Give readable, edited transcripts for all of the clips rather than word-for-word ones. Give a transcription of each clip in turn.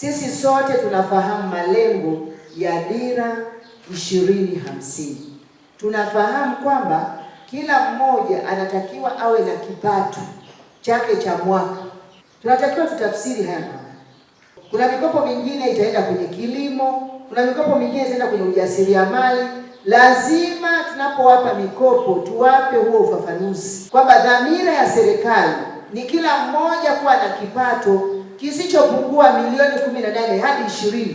Sisi sote tunafahamu malengo ya Dira 2050. Tunafahamu kwamba kila mmoja anatakiwa awe na kipato chake cha mwaka. Tunatakiwa tutafsiri haya mambo. Kuna mikopo mingine itaenda kwenye kilimo, kuna mikopo mingine itaenda kwenye ujasiriamali. Lazima tunapowapa mikopo tuwape huo ufafanuzi kwamba dhamira ya serikali ni kila mmoja kuwa na kipato kisichopungua milioni 18 hadi 20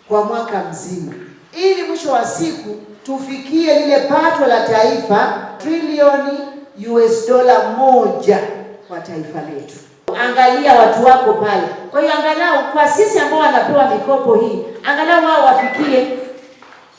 kwa mwaka mzima, ili mwisho wa siku tufikie lile pato la taifa trilioni $1 kwa taifa letu. Angalia watu wako pale. Kwa hiyo angalau kwa sisi ambao wanapewa mikopo hii, angalau wao wafikie,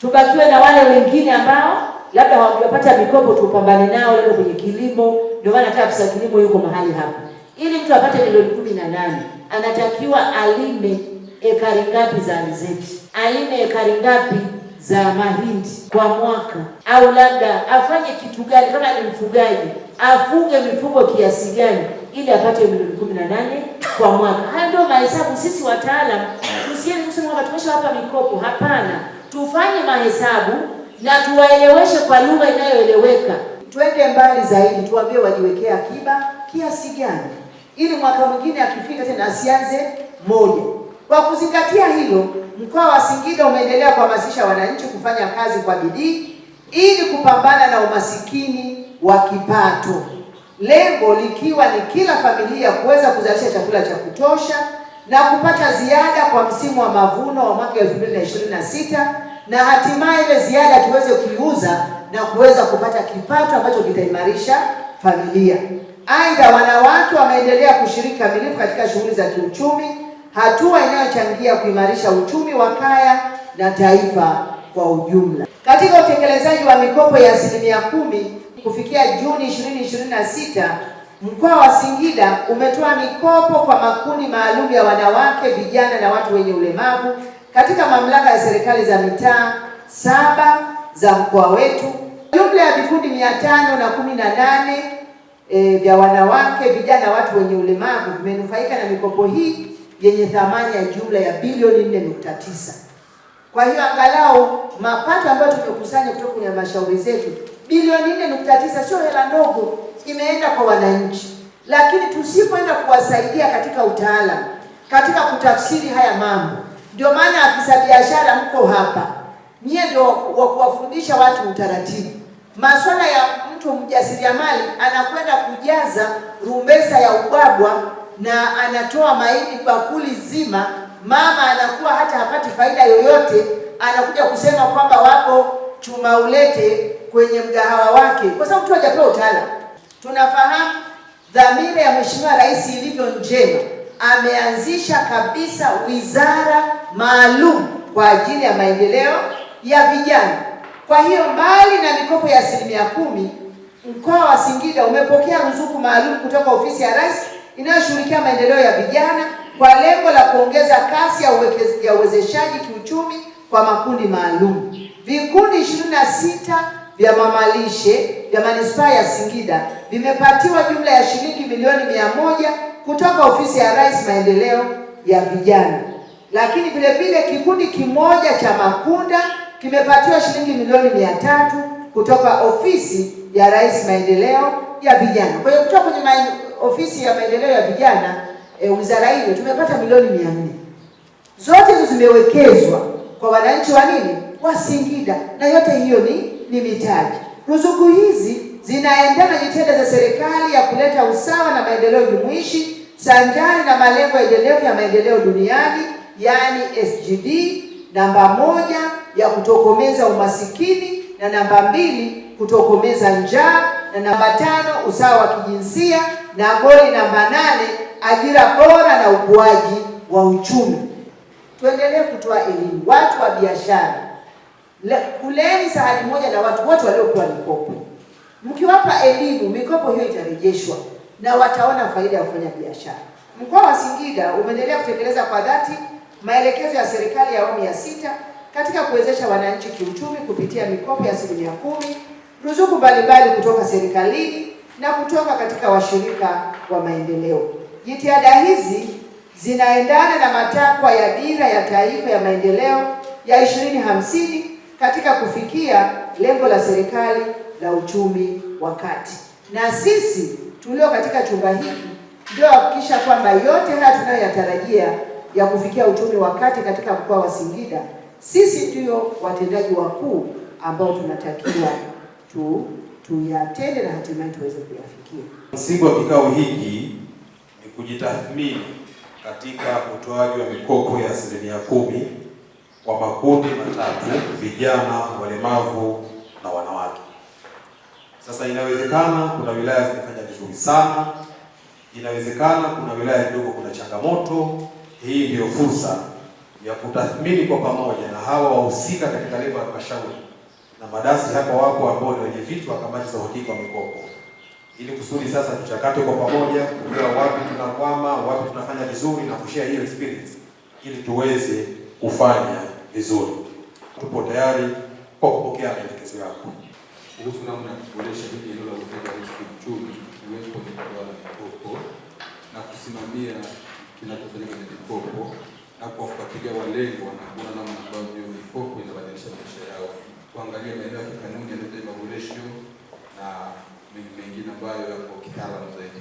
tubakiwe na wale wengine ambao labda hawajapata mikopo, tupambane nao labda kwenye kilimo. Ndio maana hata afisa kilimo yuko mahali hapa. Ili mtu apate milioni 18, anatakiwa alime ekari ngapi za alizeti? Alime ekari ngapi za mahindi kwa mwaka? Au labda afanye kitu gani kama ni mfugaji? Afuge mifugo kiasi gani ili apate milioni 18 kwa mwaka? Hayo ndio mahesabu. Sisi wataalamu tusiende kusema kwamba tumeshawapa mikopo. Hapana, tufanye mahesabu na tuwaeleweshe kwa lugha inayoeleweka. Twende mbali zaidi, tuambie wajiwekea akiba kiasi gani, ili mwaka mwingine akifika tena asianze moja. Kwa kuzingatia hilo, mkoa wa Singida umeendelea kuhamasisha wananchi kufanya kazi kwa bidii ili kupambana na umasikini wa kipato, lengo likiwa ni kila familia kuweza kuzalisha chakula cha kutosha na kupata ziada kwa msimu wa mavuno wa mwaka 2026, na hatimaye ile ziada tuweze kuiuza na kuweza kupata kipato ambacho kitaimarisha familia. Aidha, wanawake wameendelea kushiriki kamilifu katika shughuli za kiuchumi, hatua inayochangia kuimarisha uchumi wa kaya na taifa kwa ujumla. Katika utekelezaji wa mikopo ya 10% kufikia Juni 2026, mkoa wa Singida umetoa mikopo kwa makundi maalum ya wanawake, vijana na watu wenye ulemavu katika mamlaka ya serikali za mitaa 7 za mkoa wetu. Jumla ya vikundi 518 vya wanawake, vijana na watu wenye ulemavu vimenufaika na mikopo hii yenye thamani ya jumla ya bilioni 4.9. Kwa hiyo angalau mapato ambayo tumekusanya kutoka kwenye halmashauri zetu, bilioni 4.9 sio hela ndogo, imeenda kwa wananchi. Lakini tusipoenda kuwasaidia katika utaalamu, katika kutafsiri haya mambo, ndio maana afisa biashara mko hapa, nyie ndio wa kuwafundisha watu utaratibu. Masuala ya mtu mjasiriamali anakwenda kujaza rumbesa ya ubwabwa na anatoa mahindi bakuli zima, mama anakuwa hata hapati faida yoyote, anakuja kusema kwamba wapo chuma ulete kwenye mgahawa wake kwa sababu tu hajapewa utaalamu. Tunafahamu dhamira ya Mheshimiwa Rais ilivyo njema, ameanzisha kabisa wizara maalum kwa ajili ya maendeleo ya vijana. Kwa hiyo mbali na mikopo ya 10%, mkoa wa Singida umepokea ruzuku maalum kutoka ofisi ya Rais inayoshughulikia maendeleo ya vijana kwa lengo la kuongeza kasi ya uwezeshaji kiuchumi kwa makundi maalum. Vikundi 26 vya mamalishe vya manispaa ya Singida vimepatiwa jumla ya shilingi milioni 100 kutoka ofisi ya Rais maendeleo ya vijana. Lakini vile vile kikundi kimoja cha Makunda kimepatiwa shilingi milioni 300 kutoka ofisi ya Rais maendeleo ya vijana. Kwa hiyo kutoka kwenye ofisi ya maendeleo ya vijana wizara ile tumepata milioni 400. Zote hizo zimewekezwa kwa wananchi wa nini? Wa Singida, na yote hiyo ni mitaji. Ruzuku hizi zinaendana na jitihada za serikali ya kuleta usawa na maendeleo jumuishi sanjari na malengo endelevu ya maendeleo duniani, yani SDG namba 1 ya kutokomeza umasikini, na namba 2 kutokomeza njaa, na namba 5 usawa wa kijinsia, na goli namba 8 ajira bora na ukuaji wa uchumi. Tuendelee kutoa elimu. Watu wa biashara, kuleni sahani moja na watu wote waliopewa mikopo. Mkiwapa elimu, mikopo hiyo itarejeshwa na wataona faida ya kufanya biashara. Mkoa wa Singida umeendelea kutekeleza kwa dhati maelekezo ya serikali ya awamu ya 6 katika kuwezesha wananchi kiuchumi kupitia mikopo ya 10%, ruzuku mbalimbali kutoka serikalini na kutoka katika washirika wa maendeleo. Jitihada hizi zinaendana na matakwa ya Dira ya Taifa ya Maendeleo ya 2050 katika kufikia lengo la serikali la uchumi wa kati. Na sisi tulio katika chumba hiki ndio hakikisha kwamba yote haya tunayoyatarajia ya kufikia uchumi wa kati katika mkoa wa Singida, sisi ndio watendaji wakuu ambao tunatakiwa tuyatende na hatimaye tuweze kuyafikia. Msingi wa kikao hiki ni kujitathmini katika utoaji wa mikopo ya 10% kwa makundi matatu: vijana, walemavu na wanawake. Sasa inawezekana kuna wilaya zimefanya vizuri sana, inawezekana kuna wilaya kidogo kuna changamoto. Hii ndio fursa ya kutathmini kwa pamoja na hawa wahusika katika level ya halmashauri, na madasi hapa wapo ambao ni wenye vitu wa kamati za uhakiki wa mikopo, ili kusudi sasa tuchakate kwa pamoja kujua wapi tunakwama, wapi tunafanya vizuri na kushare hiyo experience ili tuweze kufanya vizuri. Tupo tayari kwa kupokea maelekezo yako kuhusu namna ya kuboresha hili eneo la utendaji wa kiuchumi, iwepo ni kutoa mikopo na kusimamia kinachofanyika kwenye mikopo na kuwafuatilia walengwa na kuona namna ambavyo mikopo inabadilisha maisha yao, kuangalia maeneo ya kikanuni yanahitaji maboresho na mengine ambayo yako kitaalamu zaidi.